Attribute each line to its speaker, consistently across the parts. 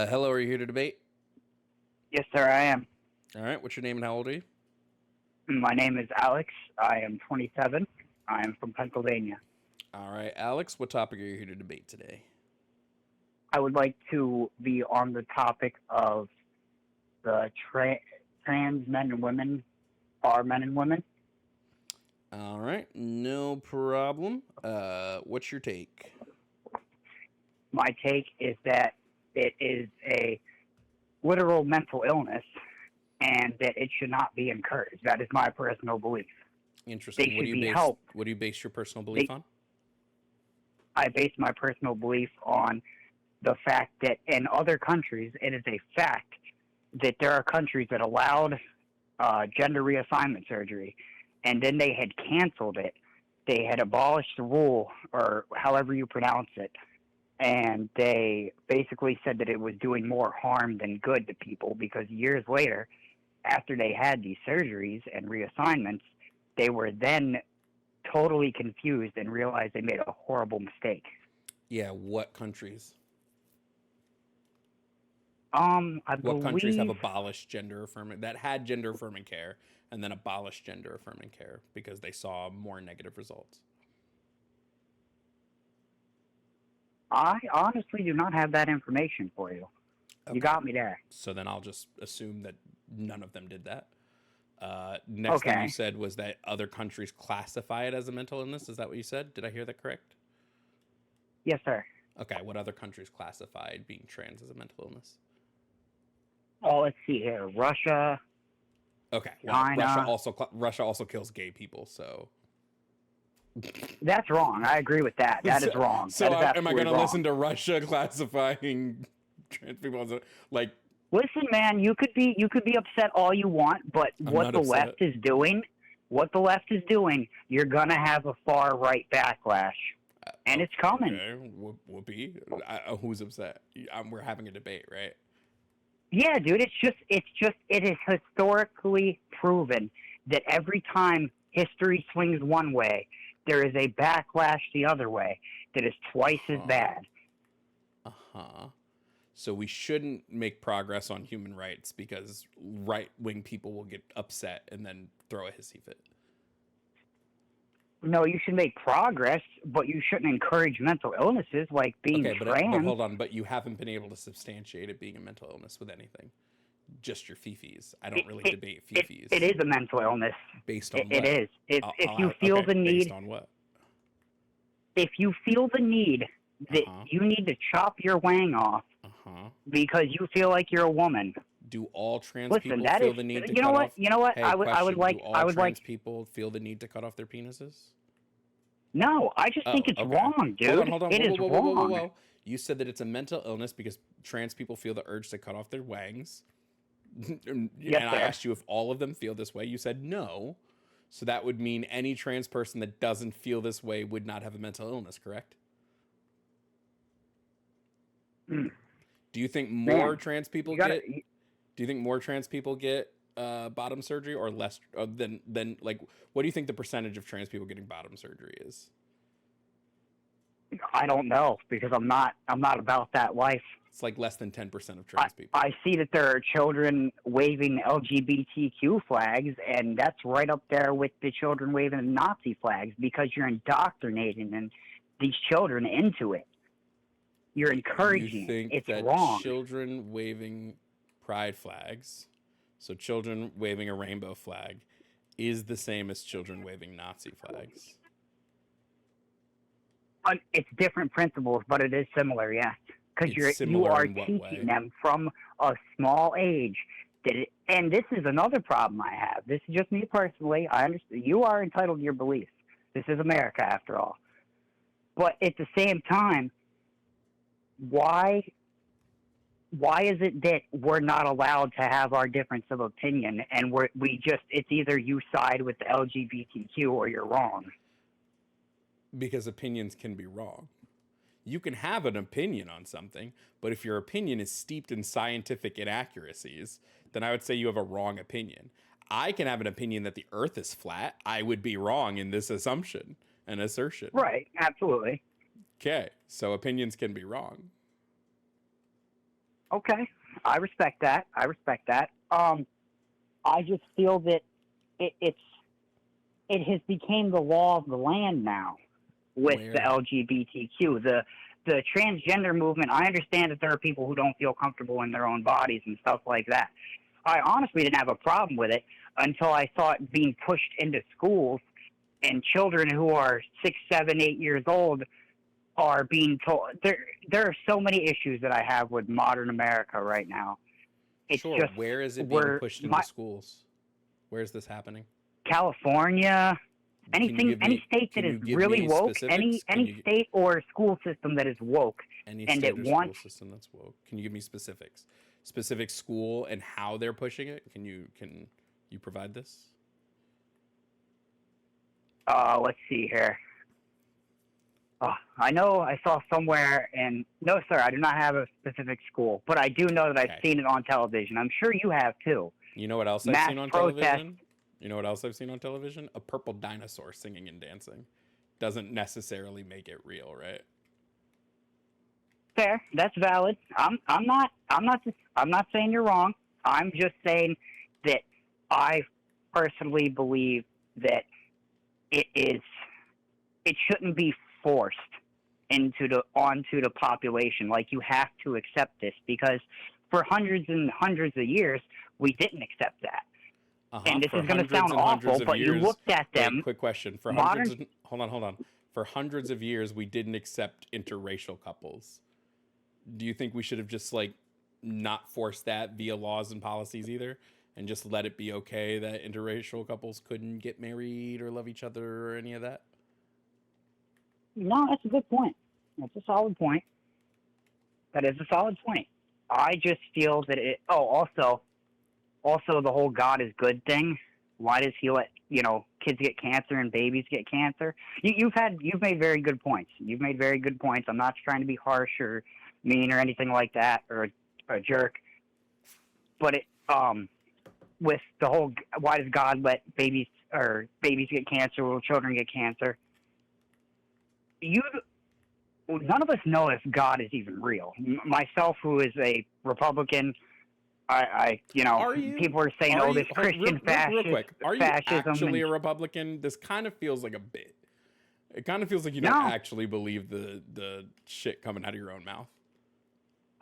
Speaker 1: Hello, are you here to debate?
Speaker 2: Yes, sir, I am.
Speaker 1: All right, what's your name and how old are you?
Speaker 2: My name is Alex. I am 27. I am from Pennsylvania.
Speaker 1: All right, Alex, what topic are you here to debate today?
Speaker 2: I would like to be on the topic of the trans men and women are men and women.
Speaker 1: All right, no problem. What's your take?
Speaker 2: My take is that it is a literal mental illness and that it should not be encouraged. That is my personal belief.
Speaker 1: Interesting.
Speaker 2: They should be helped.
Speaker 1: What do you base your personal belief on?
Speaker 2: I base my personal belief on the fact that in other countries, it is a fact that there are countries that allowed gender reassignment surgery, and then they had canceled it. They had abolished the rule, or however you pronounce it, and they basically said that it was doing more harm than good to people because years later, after they had these surgeries and reassignments, they were then totally confused and realized they made a horrible mistake.
Speaker 1: Yeah, what countries?
Speaker 2: What
Speaker 1: countries have abolished gender affirming that had gender affirming care and then abolished gender affirming care because they saw more negative results?
Speaker 2: I honestly do not have that information for you. Okay. You got me there.
Speaker 1: So then I'll just assume that none of them did that. Next thing you said was that other countries classify it as a mental illness. Is that what you said? Did I hear that correct?
Speaker 2: Yes, sir.
Speaker 1: Okay, what other countries classified being trans as a mental illness?
Speaker 2: Oh, let's see here. Russia.
Speaker 1: Okay, well, China. Russia also kills gay people, so
Speaker 2: that's wrong. I agree with that. That is wrong.
Speaker 1: So am I going to listen to Russia classifying trans people as like?
Speaker 2: Listen, man, you could be upset all you want, but what the left is doing, you're gonna have a far right backlash, and it's coming.
Speaker 1: Okay, whoopee. Who's upset? We're having a debate, right?
Speaker 2: Yeah, dude. It is historically proven that every time history swings one way, there is a backlash the other way that is twice as bad.
Speaker 1: So we shouldn't make progress on human rights because right-wing people will get upset and then throw a hissy fit.
Speaker 2: No, you should make progress, but you shouldn't encourage mental illnesses like being trans.
Speaker 1: But hold on, but you haven't been able to substantiate it being a mental illness with anything. Just your fifis. I don't really debate fifis.
Speaker 2: It is a mental illness.
Speaker 1: Based on what?
Speaker 2: It is. If you feel the need.
Speaker 1: Based on what?
Speaker 2: If you feel the need that you need to chop your wang off because you feel like you're a woman.
Speaker 1: Do all trans people feel the need to cut off?
Speaker 2: You know what?
Speaker 1: Hey,
Speaker 2: I would like.
Speaker 1: Do all trans people feel the need to cut off their penises?
Speaker 2: No, I just think it's wrong, dude.
Speaker 1: Hold on.
Speaker 2: It is wrong.
Speaker 1: You said that it's a mental illness because trans people feel the urge to cut off their wangs.
Speaker 2: Yes,
Speaker 1: I asked you if all of them feel this way. You said no. So that would mean any trans person that doesn't feel this way would not have a mental illness, correct? Do you think more trans people get? Do you think more trans people get bottom surgery or less than like? What do you think the percentage of trans people getting bottom surgery is?
Speaker 2: I don't know because I'm not about that life.
Speaker 1: It's like less than 10% of trans people.
Speaker 2: I see that there are children waving LGBTQ flags, and that's right up there with the children waving Nazi flags because you're indoctrinating these children into it. You're encouraging it. It's wrong.
Speaker 1: Children waving pride flags, so children waving a rainbow flag, is the same as children waving Nazi flags?
Speaker 2: It's different principles, but it is similar, yes. Because you are teaching them from a small age. And this is another problem I have. This is just me personally. I understand. You are entitled to your beliefs. This is America, after all. But at the same time, why is it that we're not allowed to have our difference of opinion and it's either you side with the LGBTQ or you're wrong?
Speaker 1: Because opinions can be wrong. You can have an opinion on something, but if your opinion is steeped in scientific inaccuracies, then I would say you have a wrong opinion. I can have an opinion that the earth is flat. I would be wrong in this assumption and assertion.
Speaker 2: Right, absolutely.
Speaker 1: Okay, so opinions can be wrong.
Speaker 2: Okay, I respect that. I just feel that it has become the law of the land now with the LGBTQ, the transgender movement. I understand that there are people who don't feel comfortable in their own bodies and stuff like that. I honestly didn't have a problem with it until I saw it being pushed into schools, and children who are 6, 7, 8 years old are being told. There are so many issues that I have with modern America right now. It's
Speaker 1: sure.
Speaker 2: just,
Speaker 1: where is it being pushed into schools? Where is this happening?
Speaker 2: California. Any state that is really woke, any state or school system that is woke,
Speaker 1: school system that's woke. Can you give me specifics? Specific school and how they're pushing it? Can you provide this?
Speaker 2: Let's see here. I know I saw somewhere, and no, sir, I do not have a specific school, but I do know that I've seen it on television. I'm sure you have too.
Speaker 1: You know what else I've seen on television? You know what else I've seen on television? A purple dinosaur singing and dancing. Doesn't necessarily make it real, right?
Speaker 2: Fair, that's valid. I'm not saying you're wrong. I'm just saying that I personally believe that it shouldn't be forced onto the population. Like, you have to accept this, because for hundreds and hundreds of years we didn't accept that. And this is going to sound awful, but you looked at them.
Speaker 1: Wait, quick question. Hold on. For hundreds of years, we didn't accept interracial couples. Do you think we should have just not forced that via laws and policies either, and just let it be okay that interracial couples couldn't get married or love each other or any of that?
Speaker 2: No, that's a good point. That's a solid point. That is a solid point. I just feel that it. Oh, also the whole God is good thing. Why does he let kids get cancer and babies get cancer? You've made very good points. I'm not trying to be harsh or mean or anything like that, or a jerk. But with the whole, why does God let babies get cancer, little children get cancer? None of us know if God is even real. Myself, who is a Republican, people are saying, this Christian fascism.
Speaker 1: Real quick, are you actually a Republican? This kind of feels like a bit. It kind of feels like you don't actually believe the shit coming out of your own mouth.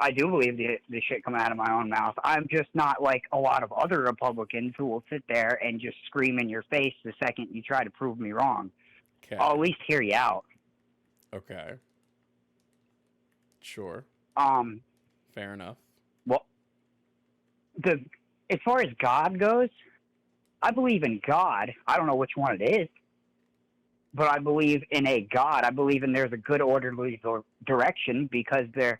Speaker 2: I do believe the shit coming out of my own mouth. I'm just not like a lot of other Republicans who will sit there and just scream in your face the second you try to prove me wrong.
Speaker 1: Okay.
Speaker 2: I'll at least hear you out.
Speaker 1: Okay. Sure. Fair enough.
Speaker 2: Well, as far as God goes, I believe in God. I don't know which one it is, but I believe in a God. I believe there's a good orderly direction, because there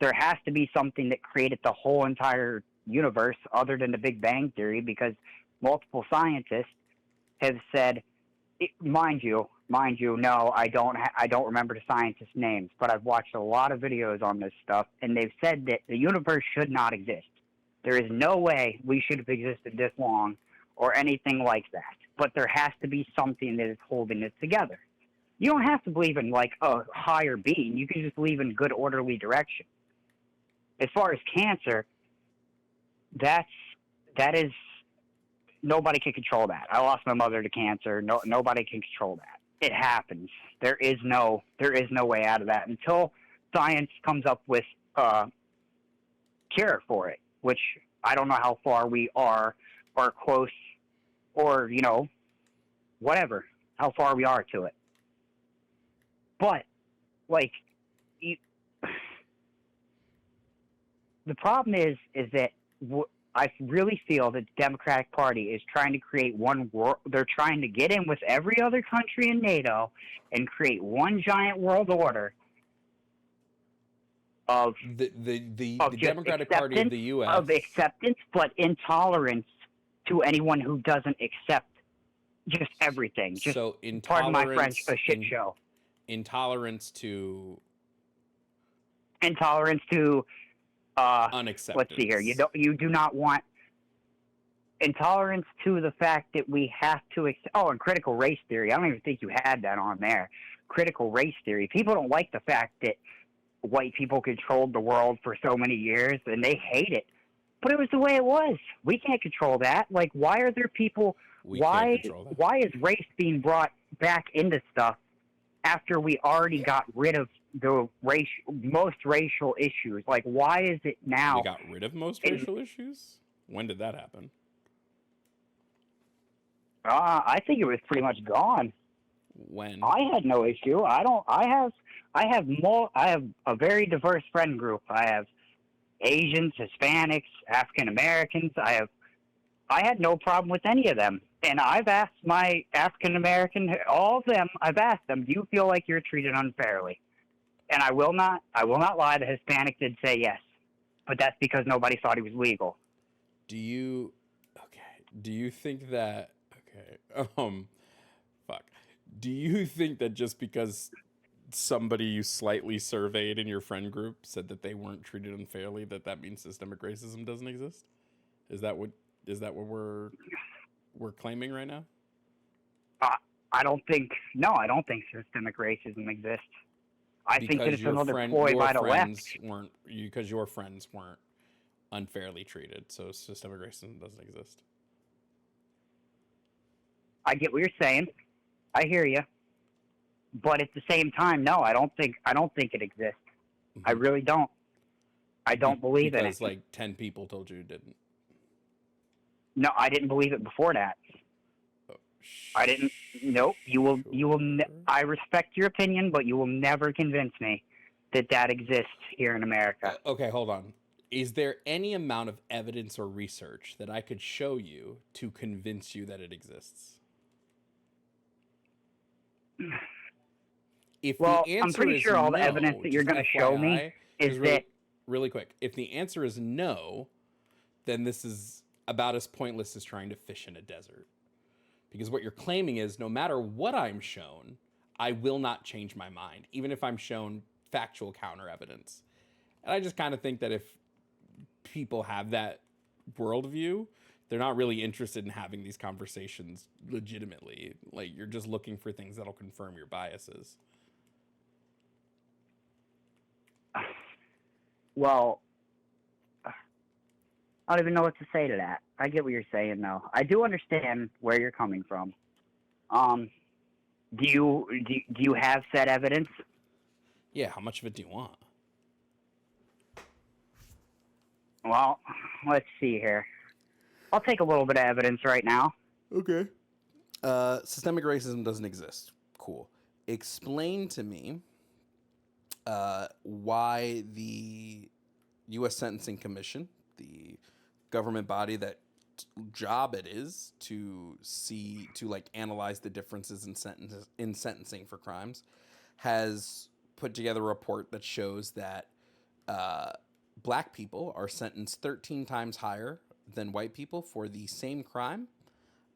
Speaker 2: has to be something that created the whole entire universe other than the Big Bang Theory, because multiple scientists have said, mind you, no, I don't remember the scientists' names, but I've watched a lot of videos on this stuff, and they've said that the universe should not exist. There is no way we should have existed this long or anything like that. But there has to be something that is holding it together. You don't have to believe in a higher being. You can just believe in good orderly direction. As far as cancer, that is, nobody can control that. I lost my mother to cancer. Nobody can control that. It happens. There is no way out of that until science comes up with a cure for it, which I don't know how far we are or close, or whatever, how far we are to it. But the problem is that I really feel that the Democratic Party is trying to create one world. They're trying to get in with every other country in NATO and create one giant world order of
Speaker 1: the Democratic Party of the U.S.
Speaker 2: of acceptance, but intolerance to anyone who doesn't accept just everything. Just,
Speaker 1: so
Speaker 2: pardon my French, a shit show.
Speaker 1: Intolerance to
Speaker 2: unacceptance.
Speaker 1: Let's
Speaker 2: see here. You do not want intolerance to the fact that we have to and critical race theory. I don't even think you had that on there. Critical race theory. People don't like the fact that white people controlled the world for so many years, and they hate it. But it was the way it was. We can't control that. Like, why are there people? Why is race being brought back into stuff after we already got rid of the most racial issues? Like, why is it now?
Speaker 1: We got rid of most racial issues? When did that happen?
Speaker 2: I think it was pretty much gone.
Speaker 1: When?
Speaker 2: I had no issue. I have a very diverse friend group. I have Asians, Hispanics, African Americans. I had no problem with any of them. And I've asked my African American, all of them, I've asked them, do you feel like you're treated unfairly? And I will not lie, the Hispanic did say yes. But that's because nobody thought he was legal.
Speaker 1: Do you think that, do you think that just because somebody you slightly surveyed in your friend group said that they weren't treated unfairly, that means systemic racism doesn't exist? Is that what we're claiming right now?
Speaker 2: I don't think systemic racism exists. I think that it's another ploy by the left.
Speaker 1: Because your friends weren't unfairly treated, so systemic racism doesn't exist.
Speaker 2: I get what you're saying. I hear you. But at the same time, no, I don't think it exists. Mm-hmm. I really don't. I don't believe in it.
Speaker 1: Because like 10 people told you it didn't.
Speaker 2: No, I didn't believe it before that. I didn't. Nope. You will. I respect your opinion, but you will never convince me that exists here in America.
Speaker 1: Okay, hold on. Is there any amount of evidence or research that I could show you to convince you that it exists?
Speaker 2: I'm pretty sure all the evidence that you're going to show me is that...
Speaker 1: Really quick, if the answer is no, then this is about as pointless as trying to fish in a desert. Because what you're claiming is no matter what I'm shown, I will not change my mind, even if I'm shown factual counter evidence. And I just kind of think that if people have that worldview, they're not really interested in having these conversations legitimately. Like, you're just looking for things that'll confirm your biases.
Speaker 2: Well, I don't even know what to say to that. I get what you're saying, though. I do understand where you're coming from. Do you have said evidence?
Speaker 1: Yeah, how much of it do you want?
Speaker 2: Well, let's see here. I'll take a little bit of evidence right now.
Speaker 1: Okay. Systemic racism doesn't exist. Cool. Explain to me why the U.S. Sentencing Commission, the government body that job it is to analyze the differences in sentencing for crimes, has put together a report that shows that black people are sentenced 13 times higher than white people for the same crime,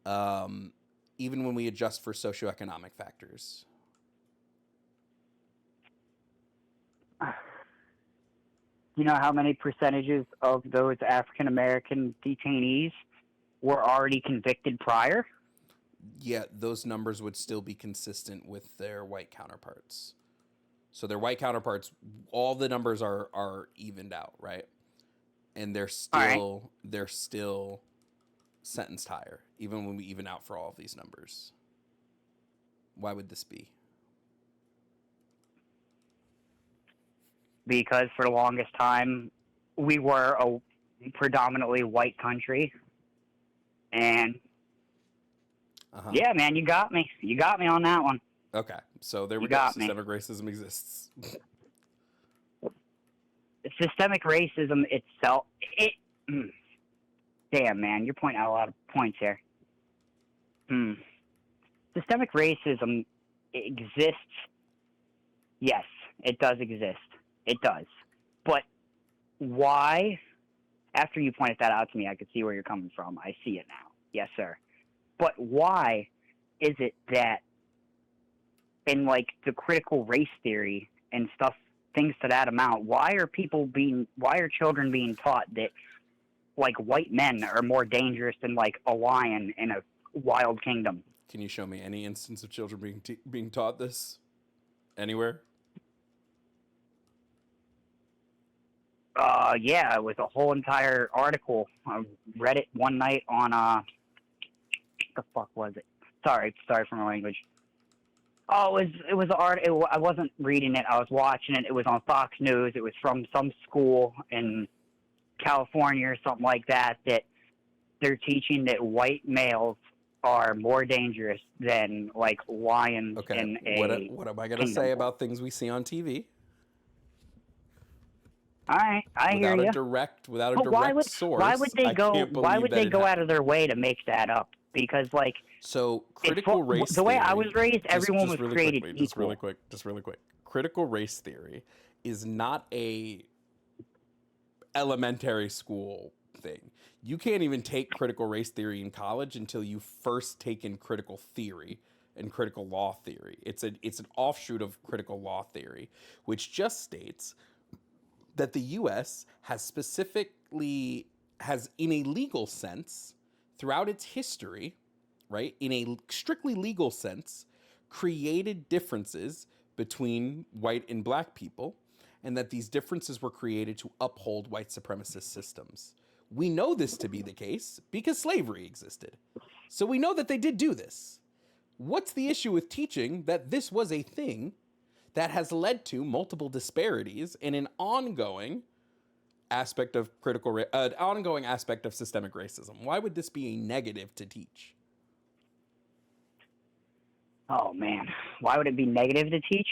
Speaker 1: even when we adjust for socioeconomic factors.
Speaker 2: You know how many percentages of those African-American detainees were already convicted prior?
Speaker 1: Yeah, those numbers would still be consistent with their white counterparts. So their white counterparts, all the numbers are evened out, right? And they're still sentenced higher, even when we even out for all of these numbers. Why would this be?
Speaker 2: Because for the longest time, we were a predominantly white country. And, yeah, man, you got me. You got me on that one.
Speaker 1: Okay, so there we go. Systemic racism exists.
Speaker 2: Systemic racism itself, damn, man, you're pointing out a lot of points here. Systemic racism exists. Yes, it does exist. It does. But why? After you pointed that out to me, I could see where you're coming from. I see it now. Yes, sir. But why is it that in, like, the critical race theory and stuff, things to that amount, why are children being taught that like white men are more dangerous than like a lion in a wild kingdom.
Speaker 1: Can you show me any instance of children being taught this anywhere?
Speaker 2: Yeah, it was a whole entire article. I read it one night on what the fuck was it? Sorry for my language. Oh, it was art. I wasn't reading it. I was watching it. It was on Fox News. It was from some school in California or something like that. That they're teaching that white males are more dangerous than like lions in a.
Speaker 1: What am I gonna say about things we see on TV?
Speaker 2: All right, I hear you.
Speaker 1: Without a direct source,
Speaker 2: why would they go? Why would they go out of their way to make that up? Because like,
Speaker 1: so critical race.
Speaker 2: The way
Speaker 1: theory,
Speaker 2: I was raised, everyone was created equal.
Speaker 1: Just really quick. Critical race theory is not a elementary school thing. You can't even take critical race theory in college until you first taken critical theory and critical law theory. It's an offshoot of critical law theory, which just states that the U.S. has in a legal sense, throughout its history, right, in a strictly legal sense, created differences between white and black people, and that these differences were created to uphold white supremacist systems. We know this to be the case because slavery existed. So we know that they did do this. What's the issue with teaching that this was a thing that has led to multiple disparities in an ongoing aspect of ongoing aspect of systemic racism? Why would this be a negative to teach?
Speaker 2: Oh man, why would it be negative to teach?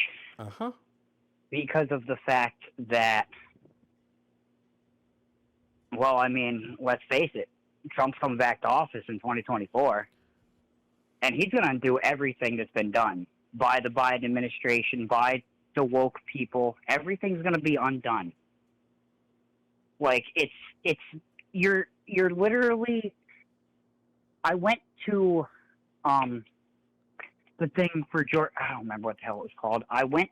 Speaker 2: Because of the fact that, well, I mean, let's face it, Trump's coming back to office in 2024, and he's going to undo everything that's been done by the Biden administration, by the woke people. Everything's going to be undone. Like, you're literally, I went to, the thing for George, I don't remember what the hell it was called. I went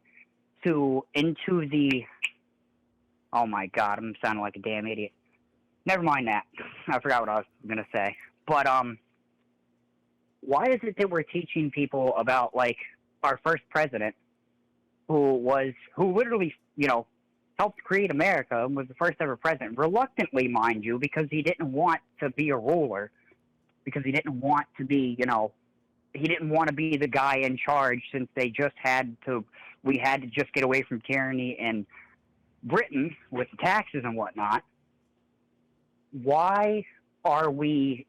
Speaker 2: into the, oh my God, I'm sounding like a damn idiot. Never mind that. I forgot what I was going to say. But, why is it that we're teaching people about, like, our first president, who literally, helped create America and was the first ever president, reluctantly, mind you, because he didn't want to be a ruler, because he didn't want to be, he didn't want to be the guy in charge, since we had to just get away from tyranny in Britain with the taxes and whatnot. Why are we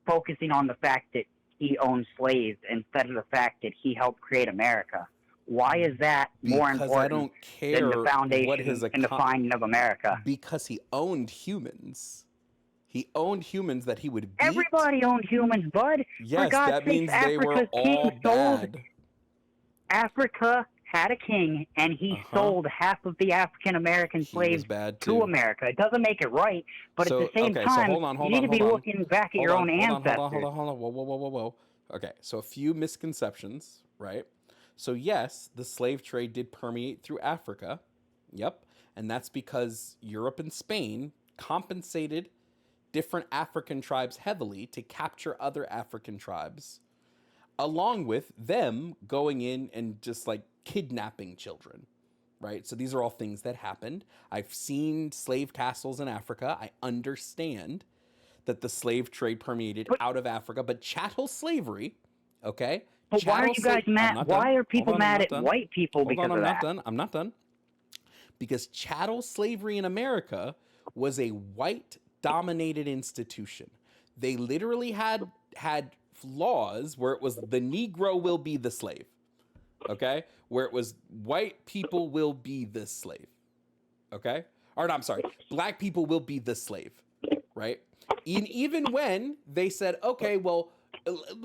Speaker 2: focusing on the fact that he owned slaves instead of the fact that he helped create America? Why is that more important than the foundation and the finding of America?
Speaker 1: Because he owned humans. He owned humans that he would beat.
Speaker 2: Everybody owned humans, bud.
Speaker 1: Yes,
Speaker 2: for God's
Speaker 1: that means
Speaker 2: sakes,
Speaker 1: they were all bad.
Speaker 2: Africa had a king, and he sold half of the African American slaves to America. It doesn't make it right, but at the same time, you need to be looking back at your own ancestors.
Speaker 1: Hold on. Whoa. Okay, so a few misconceptions, right? So yes, the slave trade did permeate through Africa. Yep. And that's because Europe and Spain compensated different African tribes heavily to capture other African tribes, along with them going in and just like kidnapping children, right? So these are all things that happened. I've seen slave castles in Africa. I understand that the slave trade permeated out of Africa, but chattel slavery, okay?
Speaker 2: But why are you guys mad? Why are people mad at white people because of that?
Speaker 1: I'm not done. Because chattel slavery in America was a white-dominated institution. They literally had laws where it was the Negro will be the slave, okay? Where it was white people will be the slave, okay? Or no, I'm sorry, black people will be the slave, right? Even when they said, okay, well,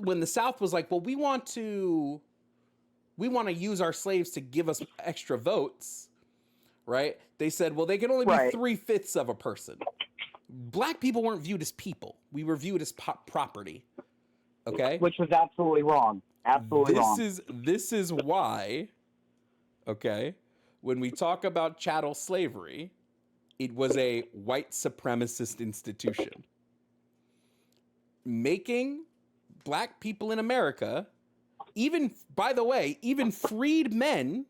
Speaker 1: when the South was like, well, we want to use our slaves to give us extra votes, right? They said, well, they can only be 3/5 of a person. Black people weren't viewed as people. We were viewed as property. Okay?
Speaker 2: Which was absolutely wrong. Absolutely wrong.
Speaker 1: This is why, okay, when we talk about chattel slavery, It was a white supremacist institution. Making black people in America, even, by the way, even freed men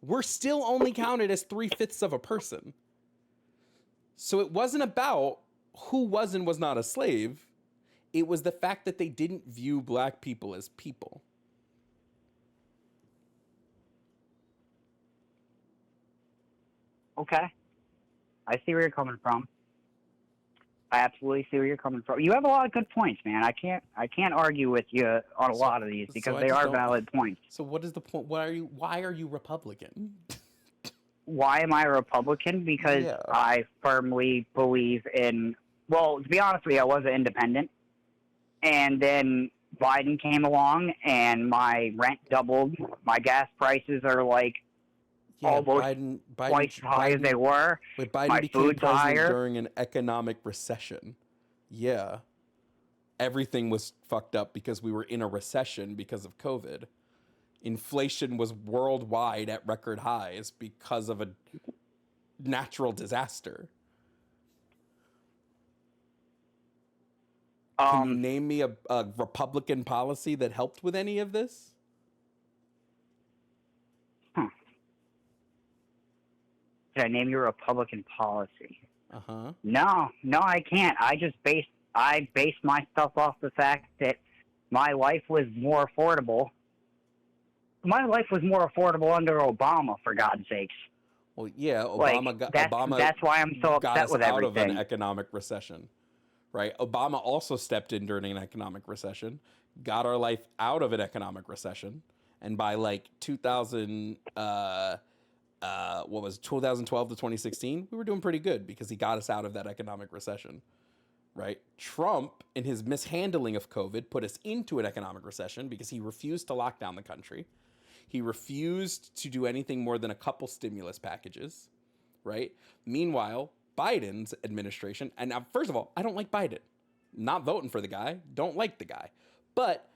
Speaker 1: were still only counted as 3/5 of a person. So it wasn't about who was and was not a slave. It was the fact that they didn't view black people as people.
Speaker 2: Okay. I see where you're coming from. I absolutely see where you're coming from. You have a lot of good points, man. I can't argue with you on a lot of these because they are valid points.
Speaker 1: So what is the point? Why are you Republican?
Speaker 2: Why am I a Republican? Because I firmly believe in, well, to be honest with you, I was an independent. And then Biden came along and my rent doubled. My gas prices are like almost twice as high as they were.
Speaker 1: But Biden
Speaker 2: my
Speaker 1: became
Speaker 2: food's
Speaker 1: president
Speaker 2: higher.
Speaker 1: During an economic recession. Yeah. Everything was fucked up because we were in a recession because of COVID. Inflation was worldwide at record highs because of a natural disaster. Can you name me a Republican policy that helped with any of this?
Speaker 2: Did I name you a Republican policy?
Speaker 1: Uh-huh.
Speaker 2: No, I can't. I based my stuff off the fact that my life was more affordable. My life was more affordable under Obama, for God's sakes.
Speaker 1: Well, yeah,
Speaker 2: that's why I'm so upset with everything.
Speaker 1: Out of an economic recession, right? Obama also stepped in during an economic recession, got our life out of an economic recession, and by like 2012 to 2016, we were doing pretty good because he got us out of that economic recession, right? Trump, in his mishandling of COVID, put us into an economic recession because he refused to lock down the country. He refused to do anything more than a couple stimulus packages, right? Meanwhile, Biden's administration, and now, first of all, I don't like Biden. Not voting for the guy, don't like the guy. But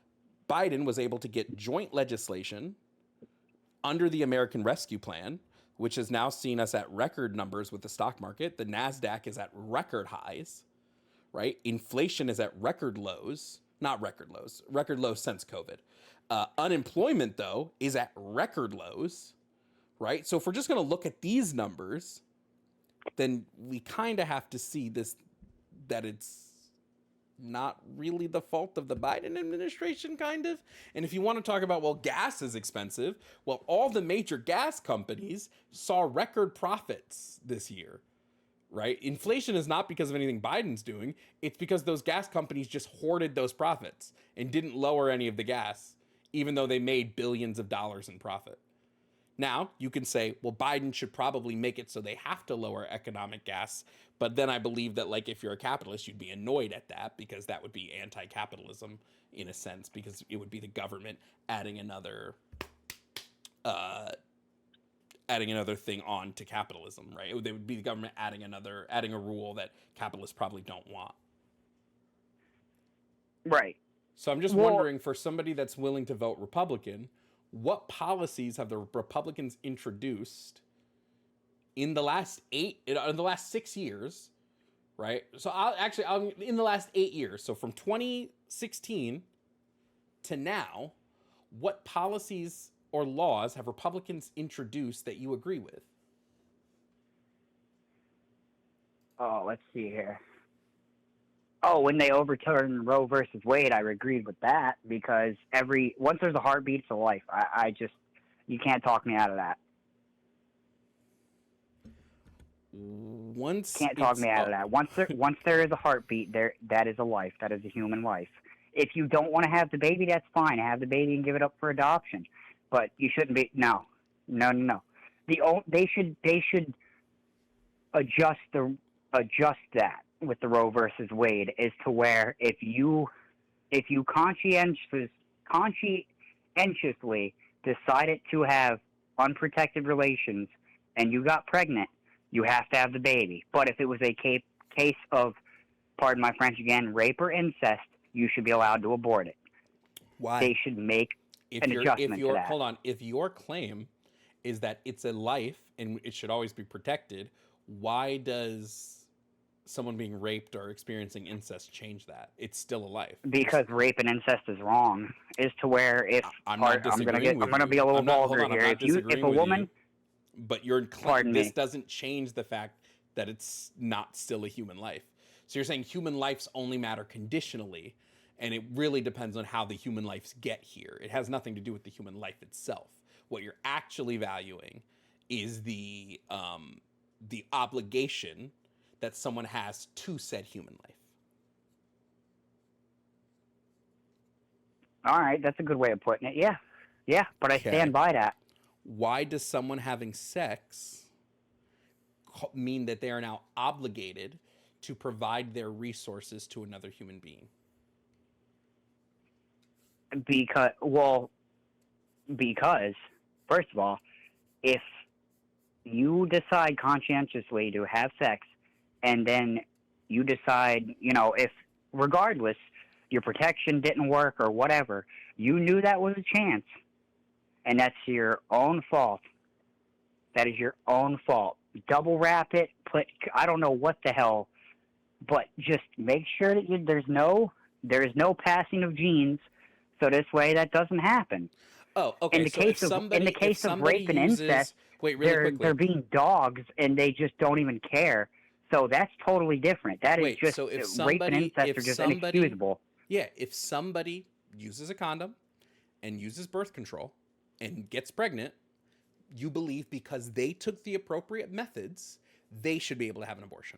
Speaker 1: Biden was able to get joint legislation under the American Rescue Plan, which has now seen us at record numbers with the stock market. The NASDAQ is at record highs, right? Inflation is at record lows, not record lows, record lows since COVID. Unemployment, though, is at record lows, right? So if we're just going to look at these numbers, then we kind of have to see this, that it's not really the fault of the Biden administration, kind of. And if you want to talk about, well, gas is expensive, well, all the major gas companies saw record profits this year, right? Inflation is not because of anything Biden's doing. It's because those gas companies just hoarded those profits and didn't lower any of the gas, even though they made billions of dollars in profit. Now, you can say, well, Biden should probably make it so they have to lower economic gas. But then I believe that, like, if you're a capitalist, you'd be annoyed at that because that would be anti-capitalism in a sense, because it would be the government adding another thing on to capitalism, right? It would be the government adding a rule that capitalists probably don't want.
Speaker 2: Right.
Speaker 1: So I'm just wondering, for somebody that's willing to vote Republican, what policies have the Republicans introduced in the last 6 years, right? So in the last 8 years, so from 2016 to now, what policies or laws have Republicans introduced that you agree with?
Speaker 2: Oh, let's see here. Oh, when they overturned Roe versus Wade, I agreed with that because once there's a heartbeat, it's a life. You can't talk me out of that. Can't talk me out of that. Once there is a heartbeat, that is a life. That is a human life. If you don't want to have the baby, that's fine. Have the baby and give it up for adoption. But you shouldn't be. No. They should adjust that with the Roe versus Wade, as to where if you conscientiously decided to have unprotected relations and you got pregnant, you have to have the baby. But if it was a case of, pardon my French again, rape or incest, you should be allowed to abort it.
Speaker 1: Why?
Speaker 2: They should make an adjustment to that.
Speaker 1: Hold on. If your claim is that it's a life and it should always be protected, Why does someone being raped or experiencing incest change that? It's still a life.
Speaker 2: Because rape and incest is wrong. Is to where if
Speaker 1: I'm not disagreeing with
Speaker 2: I'm gonna
Speaker 1: you.
Speaker 2: be a little
Speaker 1: I'm not,
Speaker 2: vulgar
Speaker 1: hold on,
Speaker 2: here.
Speaker 1: I'm not
Speaker 2: If a woman,
Speaker 1: but this doesn't change the fact that it's not still a human life. So you're saying human lives only matter conditionally, and it really depends on how the human lives get here. It has nothing to do with the human life itself. What you're actually valuing is the obligation that someone has to said human life.
Speaker 2: all right, that's a good way of putting it. Yeah, but I stand by that.
Speaker 1: Why does someone having sex mean that they are now obligated to provide their resources to another human being?
Speaker 2: Because first of all, if you decide conscientiously to have sex, and then you decide, if regardless your protection didn't work or whatever, you knew that was a chance, and that's your own fault. That is your own fault. Double wrap it, I don't know what the hell, but just make sure that there is no passing of genes, so this way that doesn't happen.
Speaker 1: Oh, okay.
Speaker 2: In the case of rape and incest, they're being dogs and they just don't even care. So that's totally different. That is just rape and incest are just inexcusable.
Speaker 1: Yeah, if somebody uses a condom and uses birth control and gets pregnant, you believe because they took the appropriate methods, they should be able to have an abortion.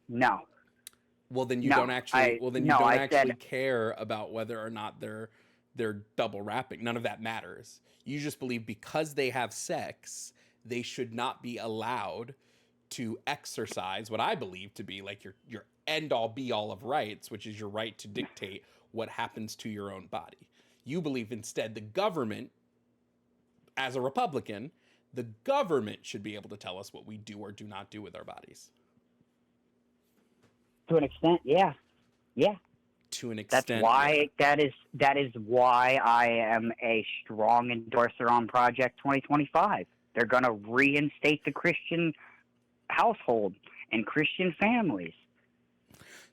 Speaker 2: No.
Speaker 1: Well, then you don't actually. You don't actually care about whether or not they're double wrapping. None of that matters. You just believe because they have sex, they should not be allowed to exercise what I believe to be like your end all be all of rights, which is your right to dictate what happens to your own body. You believe instead the government, as a Republican, the government should be able to tell us what we do or do not do with our bodies.
Speaker 2: To an extent, yeah.
Speaker 1: To an extent,
Speaker 2: that's why that is why I am a strong endorser on Project 2025. They're going to reinstate the Christian household and Christian families.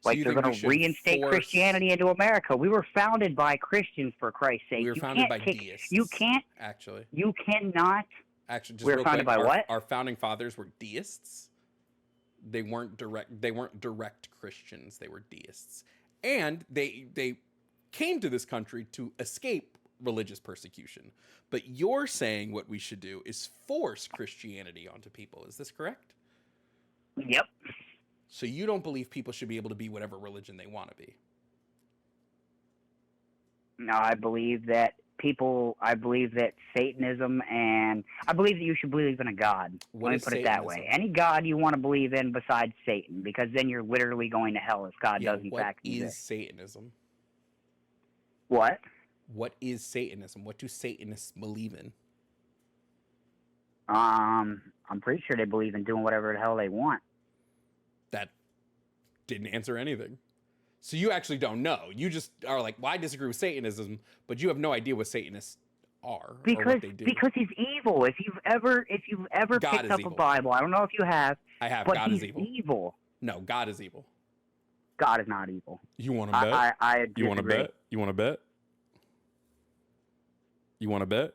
Speaker 2: Like they're going to reinstate Christianity into America. We were founded by Christians, for Christ's sake.
Speaker 1: We were founded by deists.
Speaker 2: You can't.
Speaker 1: Actually.
Speaker 2: You cannot.
Speaker 1: Actually, just
Speaker 2: we were founded by what?
Speaker 1: Our founding fathers were deists. They weren't direct Christians. They were deists. And they came to this country to escape religious persecution. But you're saying what we should do is force Christianity onto people. Is this correct?
Speaker 2: Yep.
Speaker 1: So you don't believe people should be able to be whatever religion they want to be?
Speaker 2: No, I believe that Satanism, and I believe that you should believe in a God. Let me put it that way. Any God you want to believe in besides Satan, because then you're literally going to hell if God does in fact exist.
Speaker 1: What is Satanism?
Speaker 2: What?
Speaker 1: What is Satanism? What do Satanists believe in?
Speaker 2: I'm pretty sure they believe in doing whatever the hell they want.
Speaker 1: That didn't answer anything. So you actually don't know. You just are like, well, I disagree with Satanism, but you have no idea what Satanists are or what they do.
Speaker 2: Because he's evil. If you've ever picked up a Bible, I don't know if you have.
Speaker 1: I have.
Speaker 2: But
Speaker 1: God
Speaker 2: he's
Speaker 1: is
Speaker 2: evil.
Speaker 1: No, God is evil.
Speaker 2: God is not evil.
Speaker 1: You want to bet?
Speaker 2: I
Speaker 1: you want to bet? You want to bet? You want to bet?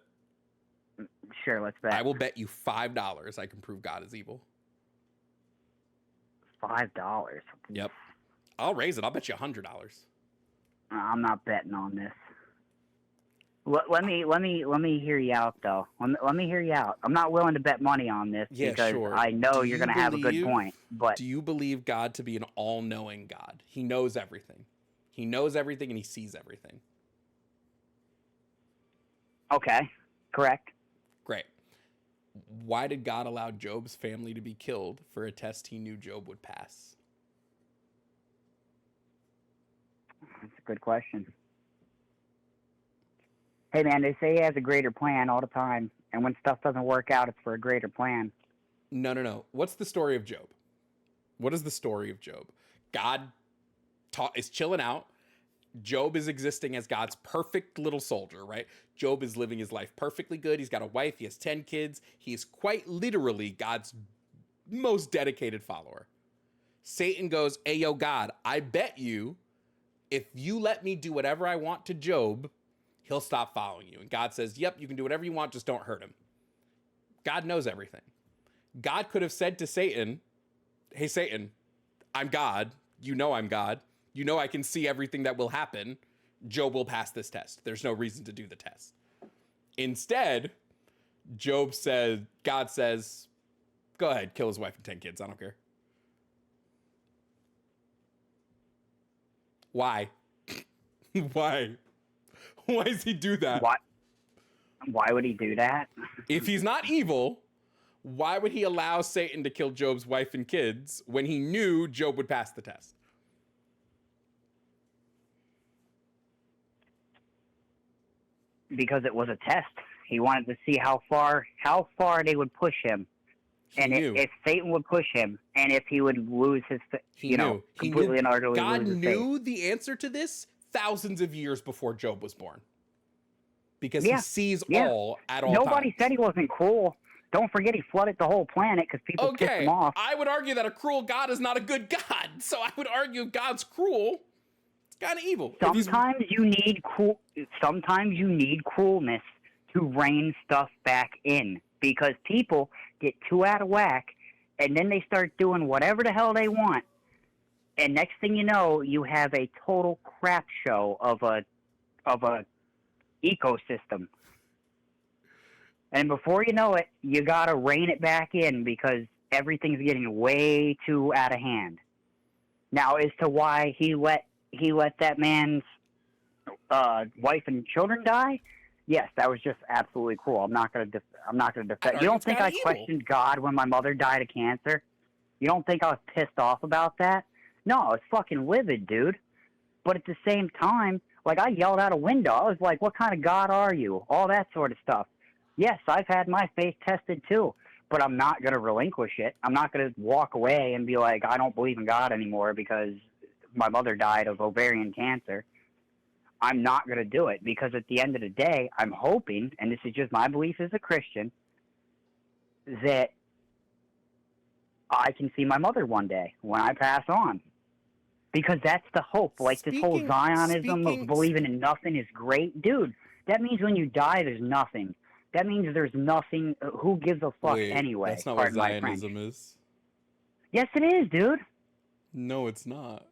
Speaker 2: Sure, let's bet.
Speaker 1: I will bet you $5 I can prove God is evil.
Speaker 2: $5?
Speaker 1: Yep. I'll raise it. I'll bet you $100.
Speaker 2: I'm not betting on this. Let me hear you out, though. Let me hear you out. I'm not willing to bet money on this because I know you're going to have a good point. But
Speaker 1: do you believe God to be an all-knowing God? He knows everything. He knows everything and he sees everything.
Speaker 2: Okay, correct.
Speaker 1: Great. Why did God allow Job's family to be killed for a test he knew Job would pass?
Speaker 2: That's a good question. Hey, man, they say he has a greater plan all the time. And when stuff doesn't work out, it's for a greater plan.
Speaker 1: No. What's the story of Job? What is the story of Job? God is chilling out, Job is existing as God's perfect little soldier, right? Job is living his life perfectly good. He's got a wife. He has 10 kids. He is quite literally God's most dedicated follower. Satan goes, hey, yo, God, I bet you if you let me do whatever I want to Job, he'll stop following you. And God says, yep, you can do whatever you want, just don't hurt him. God knows everything. God could have said to Satan, hey, Satan, I'm God. You know I'm God. You know I can see everything that will happen. Job will pass this test. There's no reason to do the test. Instead, God says, go ahead, kill his wife and 10 kids. I don't care. Why? Why? Why does he do that?
Speaker 2: Why would he do that?
Speaker 1: If he's not evil, why would he allow Satan to kill Job's wife and kids when he knew Job would pass the test?
Speaker 2: Because it was a test. He wanted to see how far they would push him. And if Satan would push him, and if he would lose his, completely and utterly
Speaker 1: God
Speaker 2: lose his
Speaker 1: knew
Speaker 2: faith.
Speaker 1: the answer to this thousands of years before Job was born. Because he sees all at all
Speaker 2: Nobody
Speaker 1: times.
Speaker 2: said he wasn't cruel. Don't forget he flooded the whole planet because people pissed him off.
Speaker 1: I would argue that a cruel God is not a good God. So I would argue if God's cruel, it's kind of evil.
Speaker 2: Sometimes you need coolness to rein stuff back in. Because people get too out of whack, and then they start doing whatever the hell they want. And next thing you know, you have a total crap show of a ecosystem. And before you know it, you gotta rein it back in because everything's getting way too out of hand. Now, as to why he let that man's wife and children die. Yes, that was just absolutely cruel. I'm not going to defend. You don't think I questioned God when my mother died of cancer? You don't think I was pissed off about that? No, I was fucking livid, dude. But at the same time, like, I yelled out a window. I was like, what kind of God are you? All that sort of stuff. Yes, I've had my faith tested too, but I'm not going to relinquish it. I'm not going to walk away and be like, I don't believe in God anymore because my mother died of ovarian cancer. I'm not going to do it because at the end of the day, I'm hoping, and this is just my belief as a Christian, that I can see my mother one day when I pass on. Because that's the hope. Like this whole Zionism of believing in nothing is great. Dude, that means when you die, there's nothing. That means there's nothing. Who gives a fuck anyway?
Speaker 1: That's not what Zionism is.
Speaker 2: Yes, it is, dude.
Speaker 1: No, it's not.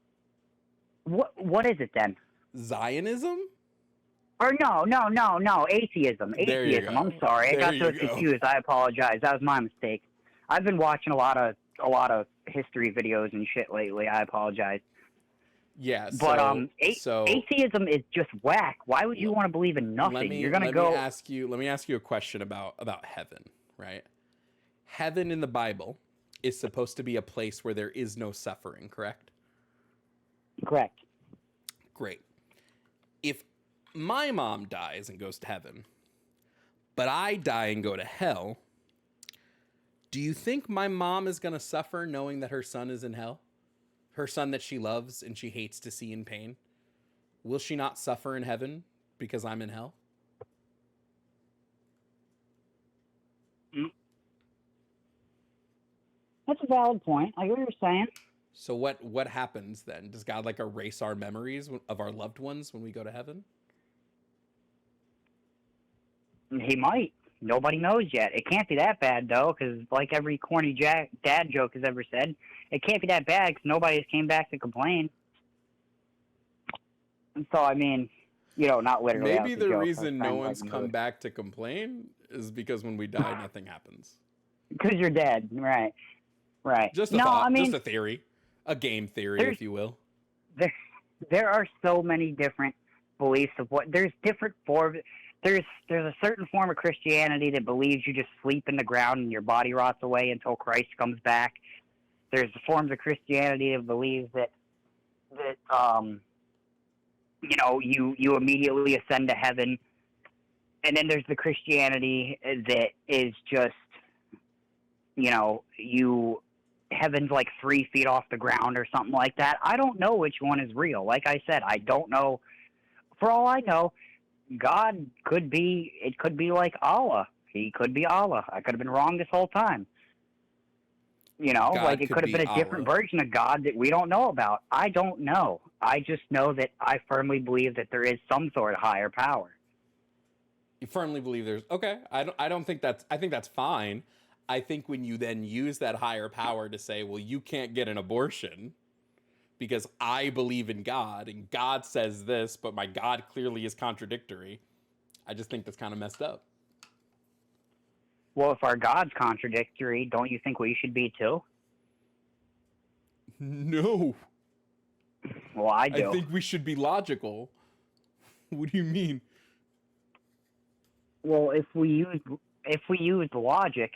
Speaker 2: What is it then?
Speaker 1: Zionism?
Speaker 2: Or no, atheism. Atheism. I'm sorry, I got so confused. I apologize. That was my mistake. I've been watching a lot of history videos and shit lately. I apologize.
Speaker 1: Yeah,
Speaker 2: but atheism is just whack. Why would you want to believe in nothing? You're gonna go.
Speaker 1: Let me ask you a question about heaven. Right? Heaven in the Bible is supposed to be a place where there is no suffering. Correct?
Speaker 2: Correct.
Speaker 1: Great. If my mom dies and goes to heaven, but I die and go to hell, do you think my mom is going to suffer knowing that her son is in hell? Her son that she loves and she hates to see in pain? Will she not suffer in heaven because I'm in hell?
Speaker 2: That's a valid point. I get what you're saying.
Speaker 1: So what happens then? Does God like erase our memories of our loved ones when we go to heaven?
Speaker 2: He might. Nobody knows yet. It can't be that bad, though, because like every corny dad joke has ever said, it can't be that bad because nobody has came back to complain. And so, I mean, not literally.
Speaker 1: Maybe the reason no one's come back to complain is because when we die, nothing happens.
Speaker 2: Because you're dead. Right.
Speaker 1: Just a thought, just a theory. A game theory, if you will.
Speaker 2: There are so many different beliefs of there's different forms. There's a certain form of Christianity that believes you just sleep in the ground and your body rots away until Christ comes back. There's the forms of Christianity that believes that you immediately ascend to heaven. And then there's the Christianity that is just, you heaven's like 3 feet off the ground or something like that. I don't know which one is real. Like I said, I don't know. For all I know, God could be, it could be like Allah. He could be Allah. I could have been wrong this whole time. You know,
Speaker 1: God
Speaker 2: like it could have been a
Speaker 1: Allah.
Speaker 2: different version of God that we don't know about. I don't know. I just know that I firmly believe that there is some sort of higher power.
Speaker 1: You firmly believe there's okay. I don't think that's. I think that's fine. I think when you then use that higher power to say, well, you can't get an abortion because I believe in God and God says this, but my God clearly is contradictory. I just think that's kind of messed up.
Speaker 2: Well, if our God's contradictory, don't you think we should be too?
Speaker 1: No.
Speaker 2: Well, I do.
Speaker 1: I think we should be logical. What do you mean?
Speaker 2: Well, if we used logic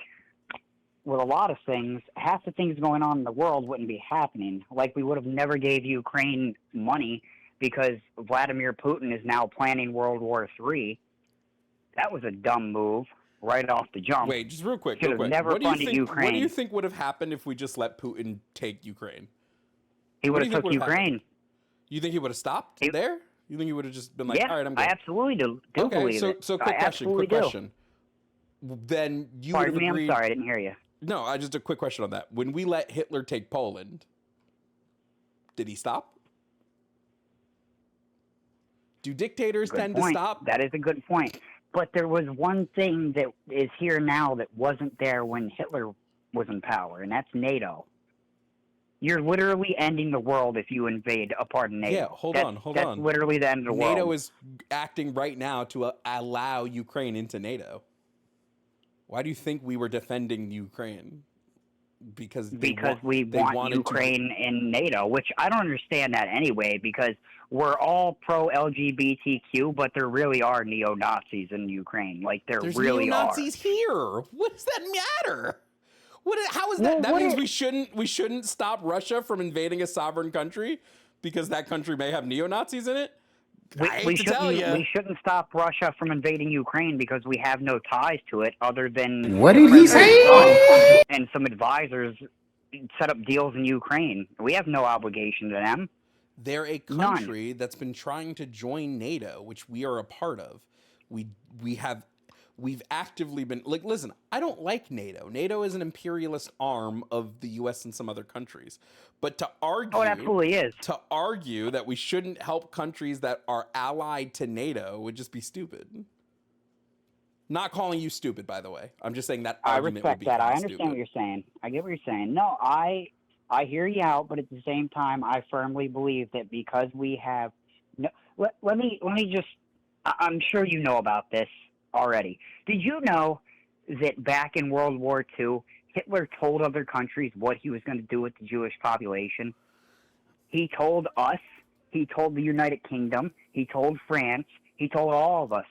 Speaker 2: with a lot of things, half the things going on in the world wouldn't be happening. Like we would have never gave Ukraine money because Vladimir Putin is now planning World War III. That was a dumb move right off the jump.
Speaker 1: Wait, just real quick.
Speaker 2: Should have never funded Ukraine.
Speaker 1: What do you think would have happened if we just let Putin take Ukraine?
Speaker 2: He would have took Ukraine.
Speaker 1: You think he would have stopped there? You think he would have just been like,
Speaker 2: yeah,
Speaker 1: all right, I'm good?
Speaker 2: I absolutely do believe it.
Speaker 1: So quick question. Then you would have agreed...
Speaker 2: I'm sorry, I didn't hear you.
Speaker 1: No, just a quick question on that. When we let Hitler take Poland, did he stop? Do dictators tend to stop?
Speaker 2: That is a good point. But there was one thing that is here now that wasn't there when Hitler was in power, and that's NATO. You're literally ending the world if you invade a part of NATO.
Speaker 1: Yeah, hold on.
Speaker 2: That's literally the end of the world.
Speaker 1: NATO is acting right now to allow Ukraine into NATO. Why do you think we were defending Ukraine? Because we want Ukraine
Speaker 2: in NATO, which I don't understand that anyway, because we're all pro-LGBTQ, but there really are neo-Nazis in Ukraine. Like,
Speaker 1: There's neo-Nazis here. What does that matter? How is that? That means we shouldn't stop Russia from invading a sovereign country because that country may have neo-Nazis in it?
Speaker 2: We shouldn't stop Russia from invading Ukraine because we have no ties to it other than...
Speaker 3: What did he say?
Speaker 2: And some advisors set up deals in Ukraine. We have no obligation to them.
Speaker 1: They're a country that's been trying to join NATO, which we are a part of. We've actively been... Like, listen, I don't like NATO. NATO is an imperialist arm of the U.S. and some other countries. But to argue...
Speaker 2: Oh, it absolutely is.
Speaker 1: To argue that we shouldn't help countries that are allied to NATO would just be stupid. Not calling you stupid, by the way. I'm just saying that argument would be
Speaker 2: I respect that. I understand what you're saying. I get what you're saying. No, I hear you out, but at the same time, I firmly believe that because we have... No, let me just... I'm sure you know about this already. Did you know that back in World War II, Hitler told other countries what he was going to do with the Jewish population? He told us, he told the United Kingdom, he told France, he told all of us.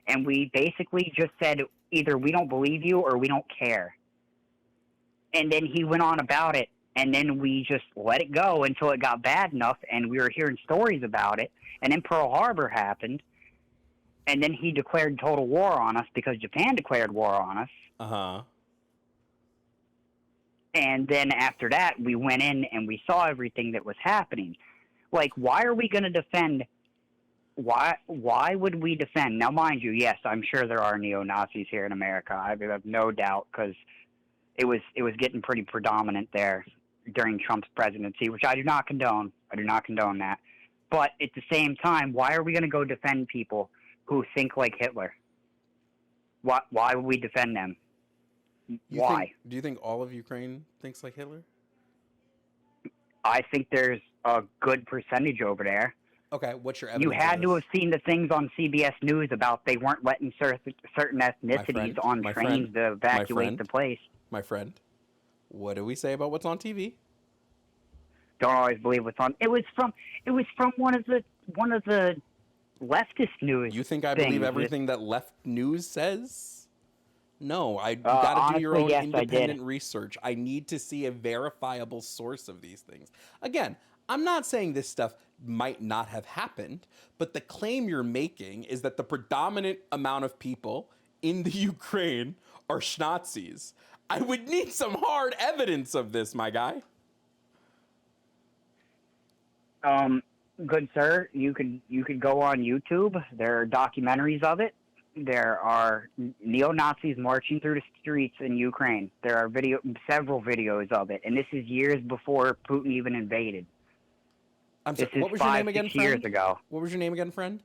Speaker 2: And we basically just said, either we don't believe you or we don't care. And then he went on about it, and then we just let it go until it got bad enough, and we were hearing stories about it. And then Pearl Harbor happened, and then he declared total war on us because Japan declared war on us.
Speaker 1: Uh-huh.
Speaker 2: And then after that, we went in and we saw everything that was happening. Like, why are we going to defend? Why would we defend? Now, mind you, yes, I'm sure there are neo-Nazis here in America. I have no doubt because it was getting pretty predominant there during Trump's presidency, which I do not condone. I do not condone that. But at the same time, why are we going to go defend people who think like Hitler? Why would we defend them? Why?
Speaker 1: Do you think all of Ukraine thinks like Hitler?
Speaker 2: I think there's a good percentage over there.
Speaker 1: Okay, what's your evidence?
Speaker 2: You had to have seen the things on CBS News about they weren't letting certain ethnicities on trains to evacuate the place.
Speaker 1: My friend, what do we say about what's on TV?
Speaker 2: Don't always believe what's on. It was from one of the leftist news.
Speaker 1: You think I believe everything that left news says? No, you got to do your own independent research. I need to see a verifiable source of these things. Again, I'm not saying this stuff might not have happened, but the claim you're making is that the predominant amount of people in the Ukraine are Schnazis. I would need some hard evidence of this, my guy.
Speaker 2: Good sir, you could go on YouTube. There are documentaries of it. There are neo-Nazis marching through the streets in Ukraine. There are several videos of it, and this is years before Putin even invaded.
Speaker 1: I'm sorry,
Speaker 2: this
Speaker 1: what
Speaker 2: is
Speaker 1: was your name again,
Speaker 2: 5-6 years
Speaker 1: friend?
Speaker 2: ago.
Speaker 1: What was your name again, friend?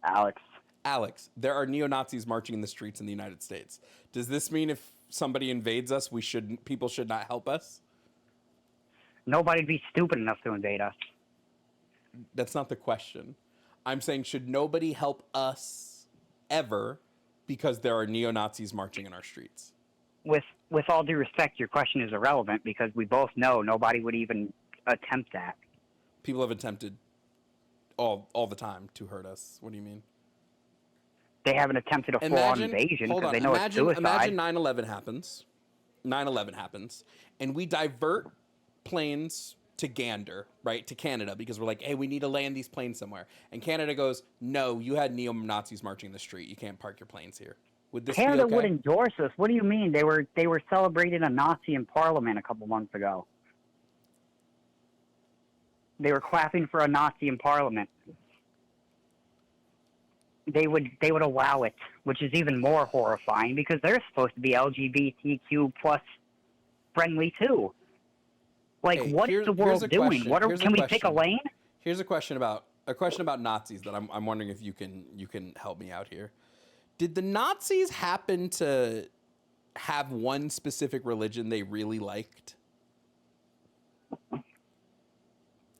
Speaker 2: Alex.
Speaker 1: Alex, there are neo-Nazis marching in the streets in the United States. Does this mean if somebody invades us, people should not help us?
Speaker 2: Nobody'd be stupid enough to invade us.
Speaker 1: That's not the question. I'm saying, should nobody help us ever because there are neo-Nazis marching in our streets?
Speaker 2: With all due respect, your question is irrelevant because we both know nobody would even attempt that.
Speaker 1: People have attempted all the time to hurt us. What do you mean?
Speaker 2: They haven't attempted a full-on invasion because they know it's suicide.
Speaker 1: Imagine 9/11 happens. 9/11 happens, and we divert planes to Gander, right, to Canada, because we're like, hey, we need to land these planes somewhere. And Canada goes, no, you had neo-Nazis marching the street. You can't park your planes here. Would this
Speaker 2: Canada
Speaker 1: be okay?
Speaker 2: would endorse us. What do you mean? They were celebrating a Nazi in Parliament a couple months ago. They were clapping for a Nazi in Parliament. They would allow it, which is even more horrifying because they're supposed to be LGBTQ plus friendly too. Like,
Speaker 1: hey,
Speaker 2: what is the world doing? Can we pick a lane?
Speaker 1: Here's a question about Nazis that I'm wondering if you can help me out here. Did the Nazis happen to have one specific religion they really liked?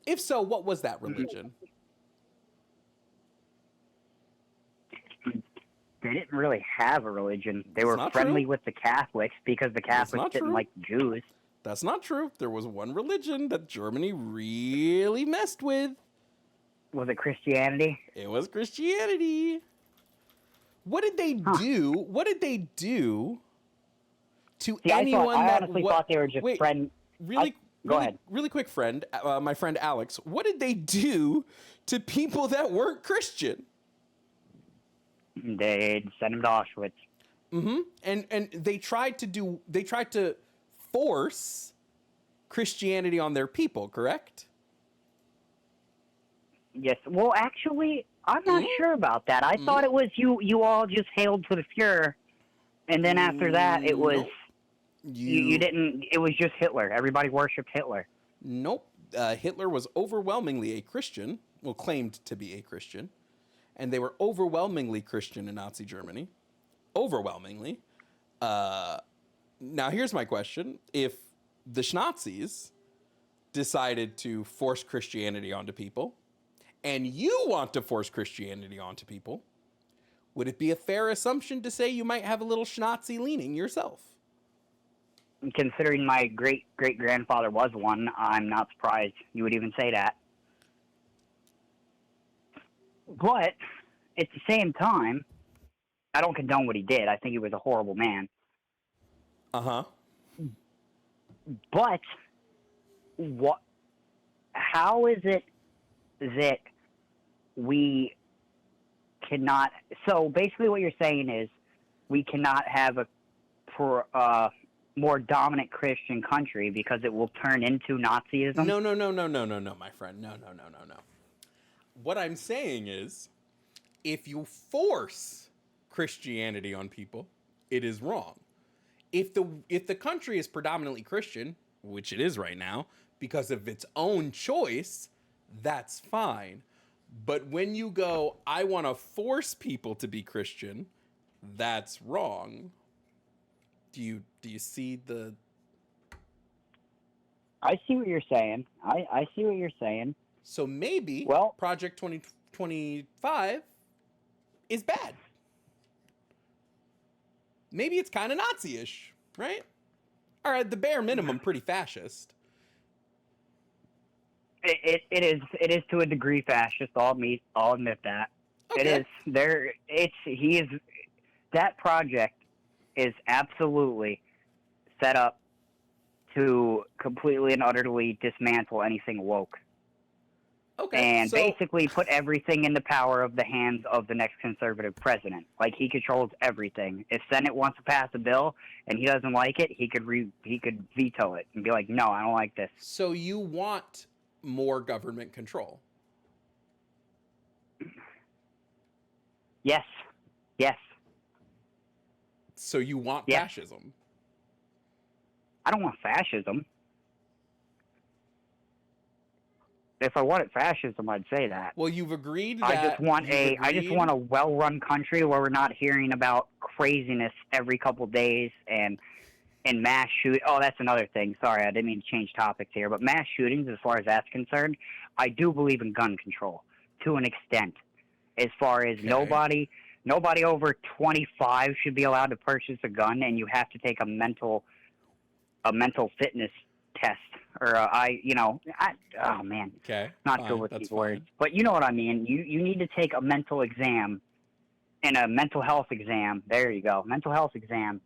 Speaker 1: If so, what was that religion?
Speaker 2: They didn't really have a religion. They were friendly with the Catholics because the Catholics didn't like the Jews.
Speaker 1: That's not true. There was one religion that Germany really messed with.
Speaker 2: Was it Christianity?
Speaker 1: It was Christianity. What did they do? What did they do to anyone
Speaker 2: I honestly thought they were just friends. Go ahead.
Speaker 1: Really quick, friend. My friend Alex. What did they do to people that weren't Christian?
Speaker 2: They'd send them to Auschwitz.
Speaker 1: Mm-hmm. And they tried to force Christianity on their people, correct?
Speaker 2: Yes. Well, actually, I'm not sure about that. I thought it was you all just hailed to the Fuhrer, and then after that, it was you didn't. It was just Hitler. Everybody worshipped Hitler.
Speaker 1: Nope. Hitler was overwhelmingly a Christian. Well, claimed to be a Christian, and they were overwhelmingly Christian in Nazi Germany. Overwhelmingly. Now, here's my question. If the Schnazis decided to force Christianity onto people, and you want to force Christianity onto people, would it be a fair assumption to say you might have a little Schnazi leaning yourself?
Speaker 2: Considering my great-great-grandfather was one, I'm not surprised you would even say that. But, at the same time, I don't condone what he did. I think he was a horrible man.
Speaker 1: Uh-huh.
Speaker 2: But how is it that we cannot... So basically what you're saying is we cannot have a more dominant Christian country because it will turn into Nazism?
Speaker 1: No, my friend. No. What I'm saying is, if you force Christianity on people, it is wrong. If the country is predominantly Christian, which it is right now, because of its own choice, that's fine. But when you go, I want to force people to be Christian, that's wrong. Do you see the...
Speaker 2: I see what you're saying. I see what you're saying.
Speaker 1: So maybe Project 2025 is bad. Maybe it's kind of Nazi-ish, right? Or at the bare minimum, pretty fascist.
Speaker 2: It is to a degree fascist. I'll admit that.
Speaker 1: Okay.
Speaker 2: It is. That project is absolutely set up to completely and utterly dismantle anything woke. and basically put everything in the power of the hands of the next conservative president. Like, he controls everything. If Senate wants to pass a bill and he doesn't like it, he could veto it and be like, no, I don't like this.
Speaker 1: So you want more government control?
Speaker 2: Yes.
Speaker 1: So you want fascism?
Speaker 2: I don't want fascism. If I wanted fascism, I'd say that.
Speaker 1: Well, you've agreed that
Speaker 2: I just want a well-run country where we're not hearing about craziness every couple days and mass shoot. Oh, that's another thing. Sorry, I didn't mean to change topics here, but mass shootings, as far as that's concerned, I do believe in gun control to an extent. As far as nobody over 25 should be allowed to purchase a gun, and you have to take a mental fitness test. Or oh man, not good with these words, but you know what I mean. You need to take a mental exam and a mental health exam. There you go, mental health exam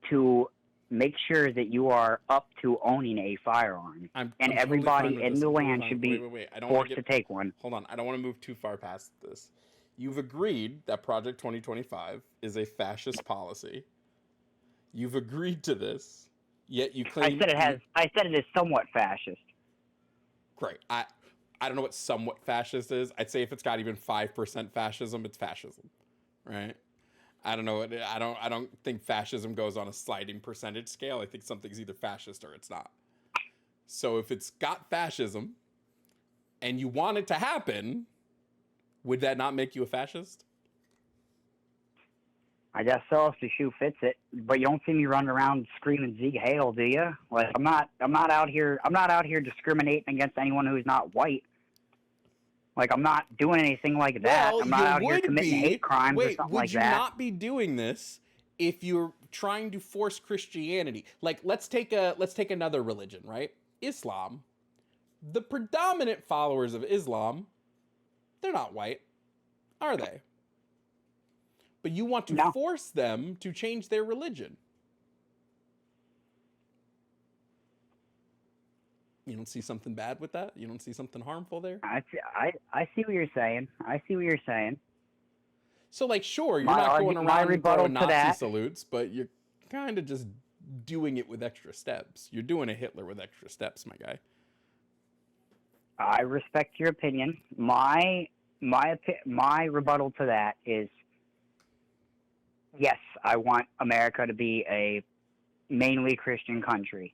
Speaker 2: to make sure that you are up to owning a firearm.
Speaker 1: I'm
Speaker 2: everybody
Speaker 1: totally
Speaker 2: in the land should be forced to take one.
Speaker 1: Hold on, I don't want to move too far past this. You've agreed that Project 2025 is a fascist policy. You've agreed to this. Yet you claim
Speaker 2: I said it is somewhat fascist.
Speaker 1: Great. I don't know what somewhat fascist is. I'd say if it's got even 5% fascism, it's fascism, right? I don't know. I don't think fascism goes on a sliding percentage scale. I think something's either fascist or it's not. So if it's got fascism, and you want it to happen, would that not make you a fascist?
Speaker 2: I guess so, if the shoe fits it. But you don't see me running around screaming "Sieg Heil," do you? Like, I'm not out here discriminating against anyone who's not white. Like, I'm not doing anything like that.
Speaker 1: Well,
Speaker 2: I'm not out here committing hate crimes or something like that.
Speaker 1: Would you not be doing this if you're trying to force Christianity? Like, let's take another religion, right? Islam. The predominant followers of Islam, they're not white, are they? But you want to force them to change their religion. You don't see something bad with that? You don't see something harmful there?
Speaker 2: I see what you're saying.
Speaker 1: So, like, sure, you're not going around throwing Nazi salutes, but you're kind of just doing it with extra steps. You're doing a Hitler with extra steps, my guy.
Speaker 2: I respect your opinion. My rebuttal to that is, yes, I want America to be a mainly Christian country.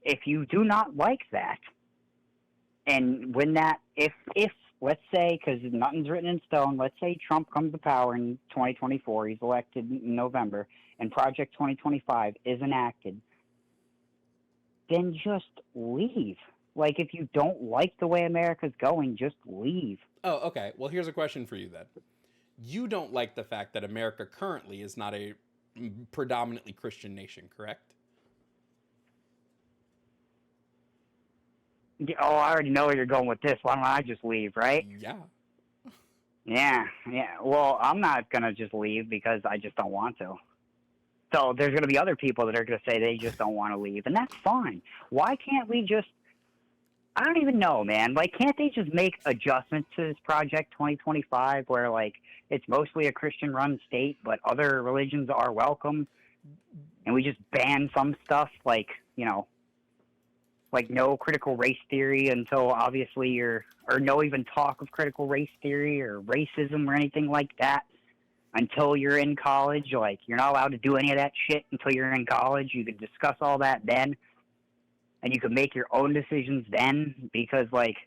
Speaker 2: If you do not like that, and when that, if let's say, because nothing's written in stone, let's say Trump comes to power in 2024, he's elected in November, and Project 2025 is enacted, then just leave. Like, if you don't like the way America's going, just leave.
Speaker 1: Oh, okay. Well, here's a question for you then. You don't like the fact that America currently is not a predominantly Christian nation, correct?
Speaker 2: Oh, I already know where you're going with this. Why don't I just leave, right?
Speaker 1: Yeah.
Speaker 2: Yeah. Well, I'm not going to just leave because I just don't want to. So there's going to be other people that are going to say they just don't want to leave, and that's fine. Why can't we just, I don't even know, man. Like, can't they just make adjustments to this Project 2025 where, like, it's mostly a Christian-run state, but other religions are welcome, and we just ban some stuff, like, you know, like no critical race theory until obviously or no even talk of critical race theory or racism or anything like that until you're in college. Like, you're not allowed to do any of that shit until you're in college. You could discuss all that then, and you can make your own decisions then, because, like,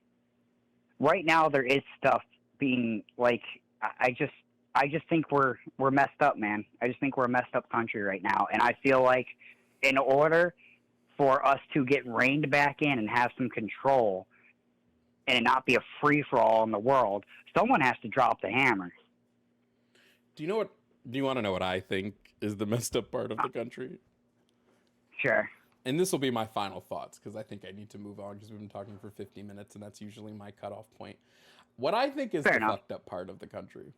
Speaker 2: right now there is stuff being, like, I just think we're messed up, man. I just think we're a messed up country right now, and I feel like in order for us to get reined back in and have some control and it not be a free-for-all in the world, someone has to drop the hammer.
Speaker 1: Do you want to know what I think is the messed up part of the country?
Speaker 2: Sure.
Speaker 1: And this will be my final thoughts, because I think I need to move on, because we've been talking for 50 minutes, and that's usually my cutoff point. What I think is the fucked up part of the country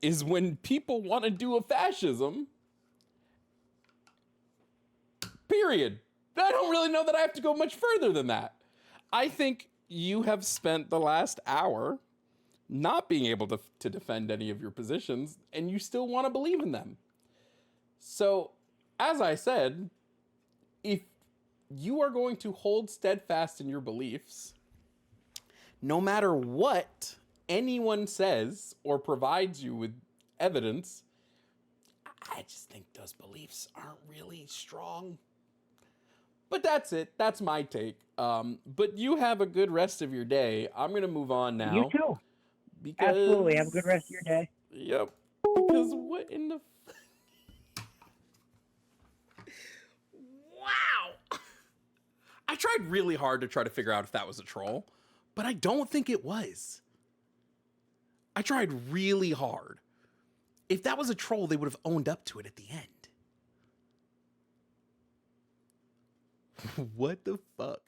Speaker 1: is when people want to do a fascism, period. I don't really know that I have to go much further than that. I think you have spent the last hour not being able to defend any of your positions, and you still want to believe in them. So, as I said, if you are going to hold steadfast in your beliefs, no matter what anyone says or provides you with evidence, I just think those beliefs aren't really strong. But that's it. That's my take. But you have a good rest of your day. I'm going to move on now.
Speaker 2: You too.
Speaker 1: Because...
Speaker 2: Absolutely. Have a good rest of your day.
Speaker 1: Yep. Because what in the... Wow. I tried really hard to try to figure out if that was a troll, but I don't think it was. I tried really hard. If that was a troll, they would have owned up to it at the end. What the fuck?